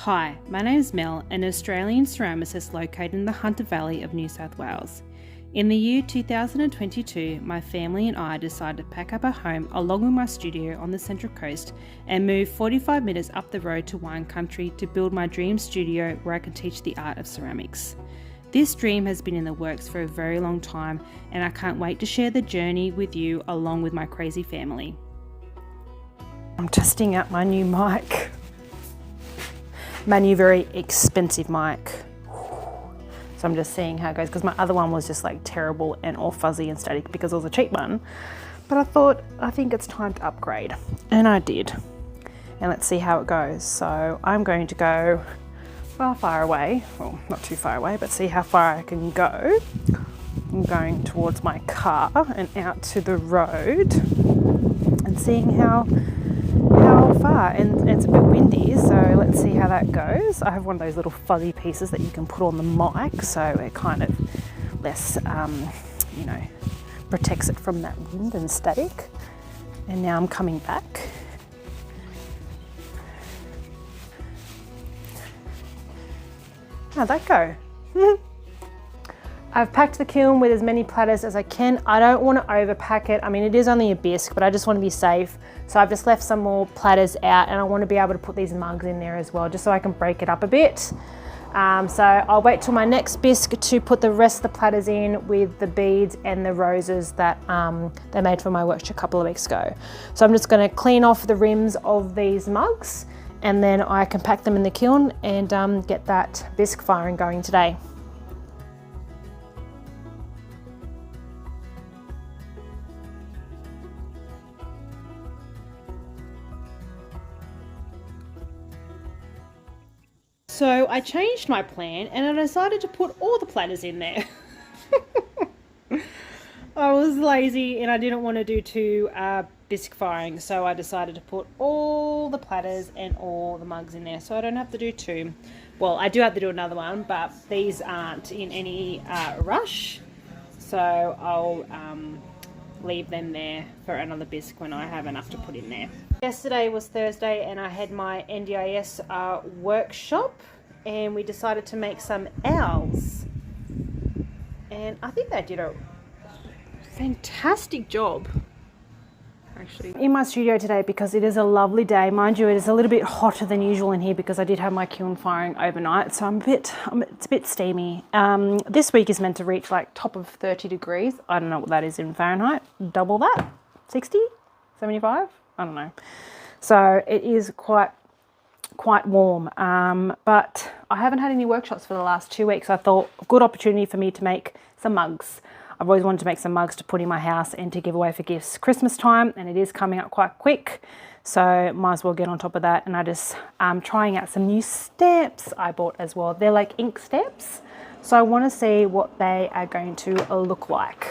Hi, my name is Mel, an Australian ceramicist located in the Hunter Valley of New South Wales. In the year 2022, my family and I decided to pack up our home along with my studio on the Central Coast and move 45 minutes up the road to wine country to build my dream studio where I can teach the art of ceramics. This dream has been in the works for a very long time, and I can't wait to share the journey with you along with my crazy family. I'm testing out my new mic. My new very expensive mic. So I'm just seeing how it goes, because my other one was just like terrible and all fuzzy and static because it was a cheap one. But I think it's time to upgrade. And I did. And let's see how it goes. So I'm going to go far away. Well, not too far away, but see how far I can go. I'm going towards my car and out to the road and seeing how far, and it's a bit windy, so let's see how that goes. I have one of those little fuzzy pieces that you can put on the mic, so it kind of less, protects it from that wind and static. And now I'm coming back. How'd that go? I've packed the kiln with as many platters as I can. I don't want to overpack it. I mean, it is only a bisque, but I just want to be safe. So I've just left some more platters out, and I want to be able to put these mugs in there as well, just so I can break it up a bit. So I'll wait till my next bisque to put the rest of the platters in with the beads and the roses that they made for my workshop a couple of weeks ago. So I'm just going to clean off the rims of these mugs, and then I can pack them in the kiln and get that bisque firing going today. So I changed my plan and I decided to put all the platters in there. I was lazy and I didn't want to do two bisque firing, so I decided to put all the platters and all the mugs in there, so I don't have to do two. Well, I do have to do another one, but these aren't in any rush, so I'll leave them there for another bisque when I have enough to put in there. Yesterday was Thursday and I had my NDIS workshop, and we decided to make some owls, and I think they did a fantastic job actually. In my studio today, because it is a lovely day, mind you, it is a little bit hotter than usual in here because I did have my kiln firing overnight, so it's a bit steamy. This week is meant to reach like top of 30 degrees. I don't know what that is in Fahrenheit. Double that? 60? 75? I don't know. So it is quite warm, but I haven't had any workshops for the last 2 weeks. I thought a good opportunity for me to make some mugs. I've always wanted to make some mugs to put in my house and to give away for gifts Christmas time, and it is coming up quite quick, so might as well get on top of that. And I just trying out some new stamps I bought as well. They're like ink stamps, so I want to see what they are going to look like.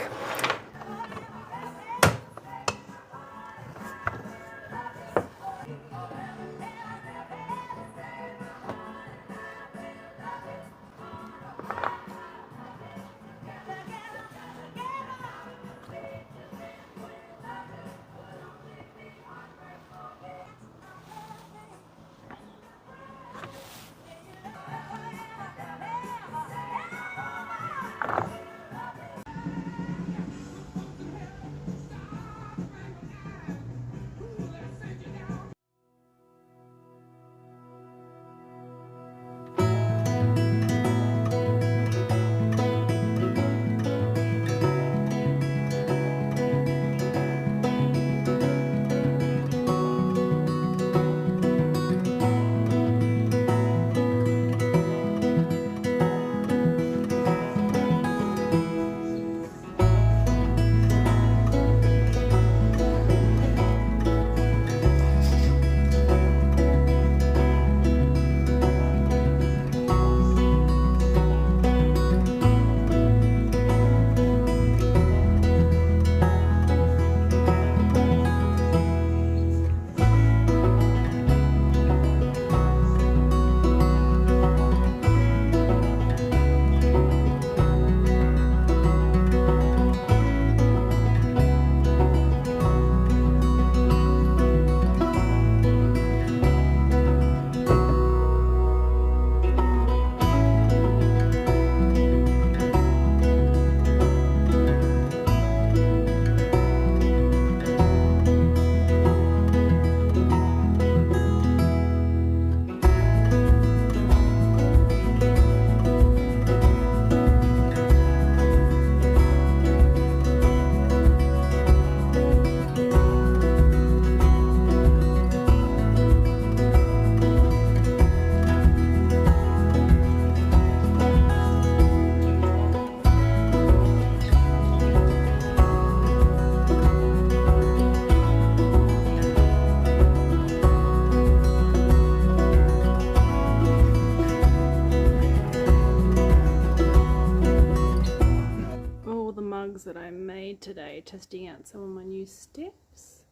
today, testing out some of my new steps.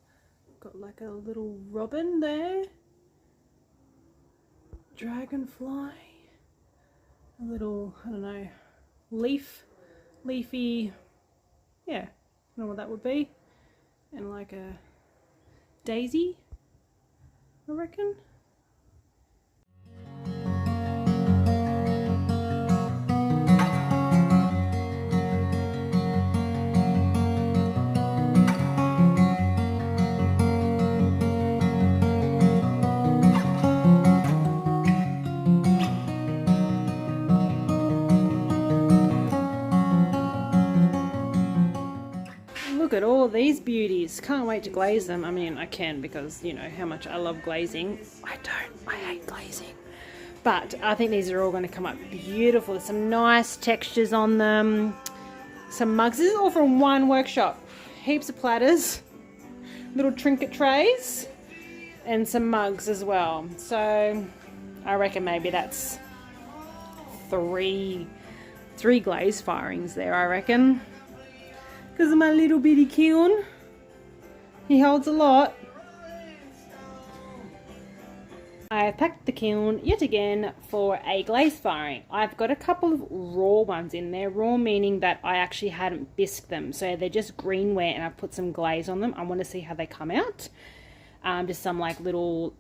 Got like a little robin there, dragonfly, a little, I don't know, leafy, yeah, I don't know what that would be, and like a daisy, I reckon. Look at all these beauties. Can't wait to glaze them. I mean, I can because, you know, how much I love glazing. I hate glazing. But I think these are all going to come up beautiful. There's some nice textures on them. Some mugs. This is all from one workshop. Heaps of platters. Little trinket trays. And some mugs as well. So I reckon maybe that's three glaze firings there, I reckon. Because of my little bitty kiln. He holds a lot. I have packed the kiln yet again for a glaze firing. I've got a couple of raw ones in there. Raw meaning that I actually hadn't bisqued them. So they're just greenware and I've put some glaze on them. I want to see how they come out. Just some like little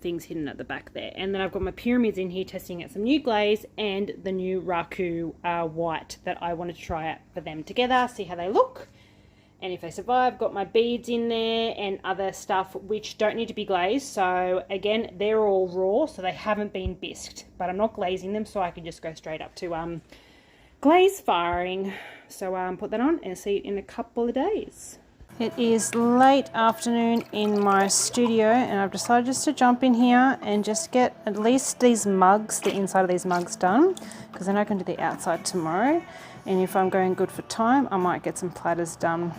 things hidden at the back there. And then I've got my pyramids in here testing out some new glaze and the new Raku white that I wanted to try out for them together, see how they look. And if they survive, got my beads in there and other stuff which don't need to be glazed. So again, they're all raw, so they haven't been bisqued. But I'm not glazing them, so I can just go straight up to glaze firing. So put that on and see it in a couple of days. It is late afternoon in my studio and I've decided just to jump in here and just get at least these mugs, the inside of these mugs done, because then I can do the outside tomorrow. And if I'm going good for time, I might get some platters done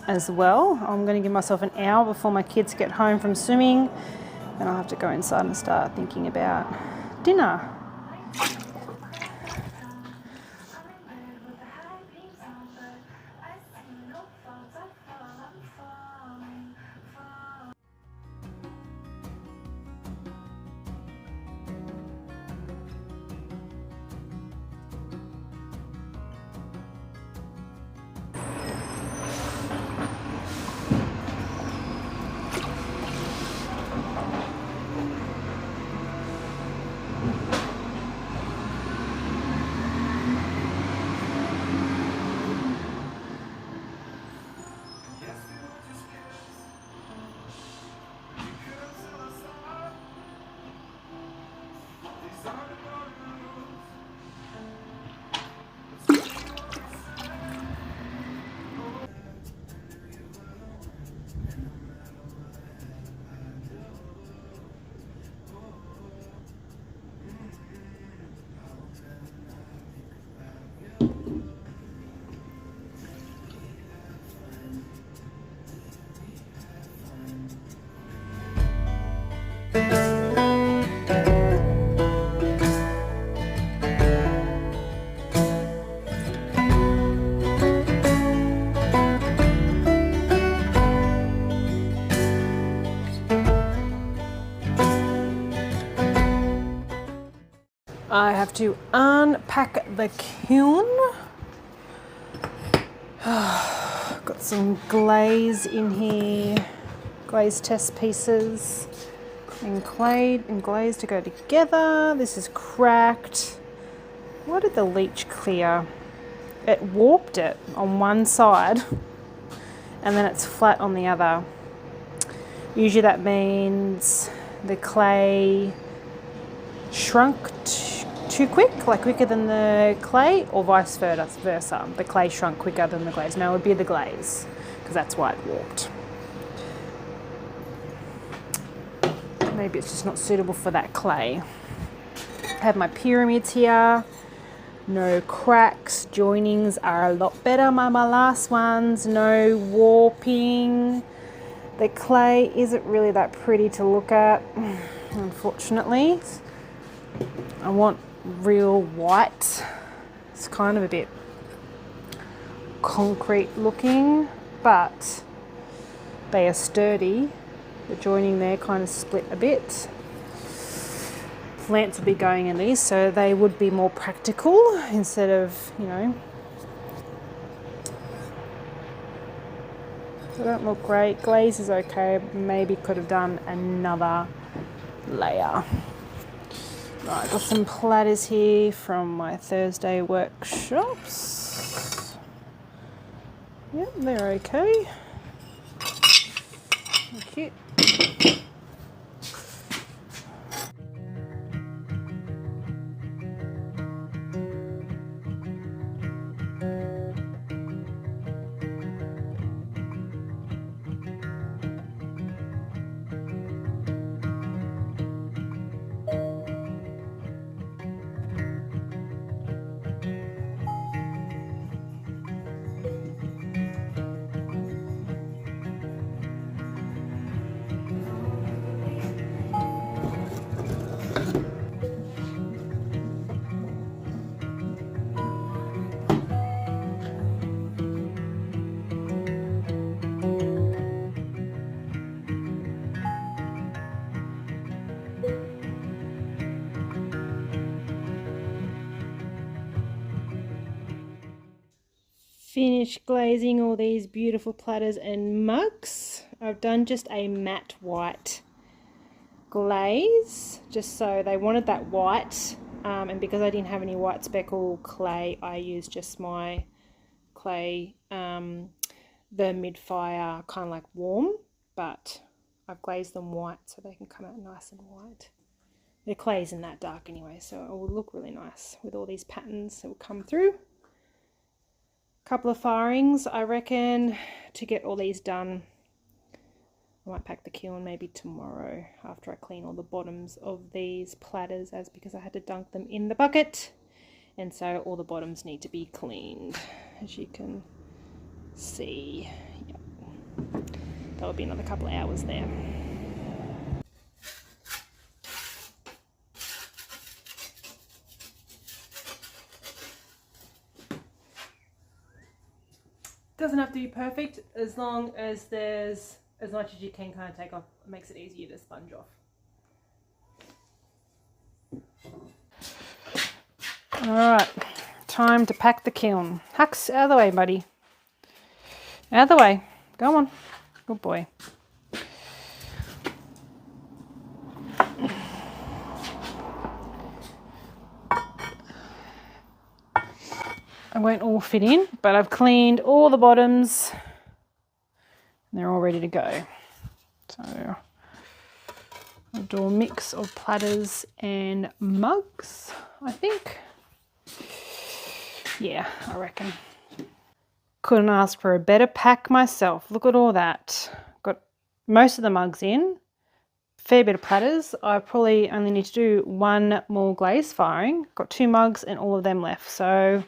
as well. I'm going to give myself an hour before my kids get home from swimming and I'll have to go inside and start thinking about dinner. I have to unpack the kiln. Got some glaze in here, glaze test pieces, and clay and glaze to go together. This is cracked. Why did the leach clear? It warped it on one side and then it's flat on the other. Usually that means the clay shrunk too quick, like quicker than the clay, or vice versa. The clay shrunk quicker than the glaze. No, it would be the glaze, because that's why it warped. Maybe it's just not suitable for that clay. I have my pyramids here. No cracks. Joinings are a lot better than my last ones. No warping. The clay isn't really that pretty to look at, unfortunately. I want real white. It's kind of a bit concrete looking, but they are sturdy. The joining there kind of split a bit. Plants will be going in these, so they would be more practical instead of, you know, they don't look great. Glaze is okay, maybe could have done another layer. Right, got some platters here from my Thursday workshops. Yep, they're okay. Cute. Finished glazing all these beautiful platters and mugs. I've done just a matte white glaze, just so they wanted that white, and because I didn't have any white speckle clay, I used just my clay, the mid-fire, kind of like warm, but I've glazed them white so they can come out nice and white. The clay isn't that dark anyway, so it will look really nice with all these patterns that will come through. Couple of firings, I reckon, to get all these done. I might pack the kiln maybe tomorrow after I clean all the bottoms of these platters, as because I had to dunk them in the bucket, and so all the bottoms need to be cleaned, as you can see. Yep. That'll be another couple of hours there. Doesn't have to be perfect, as long as there's as much as you can kind of take off. It makes it easier to sponge off. Alright, time to pack the kiln. Hux, out of the way, buddy. Out of the way. Go on. Good boy. I won't all fit in, but I've cleaned all the bottoms and they're all ready to go. So I'll do a mix of platters and mugs, I think. Yeah, I reckon. Couldn't ask for a better pack myself. Look at all that. Got most of the mugs in. Fair bit of platters. I probably only need to do one more glaze firing. Got 2 mugs and all of them left. So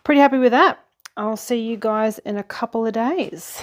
pretty happy with that. I'll see you guys in a couple of days.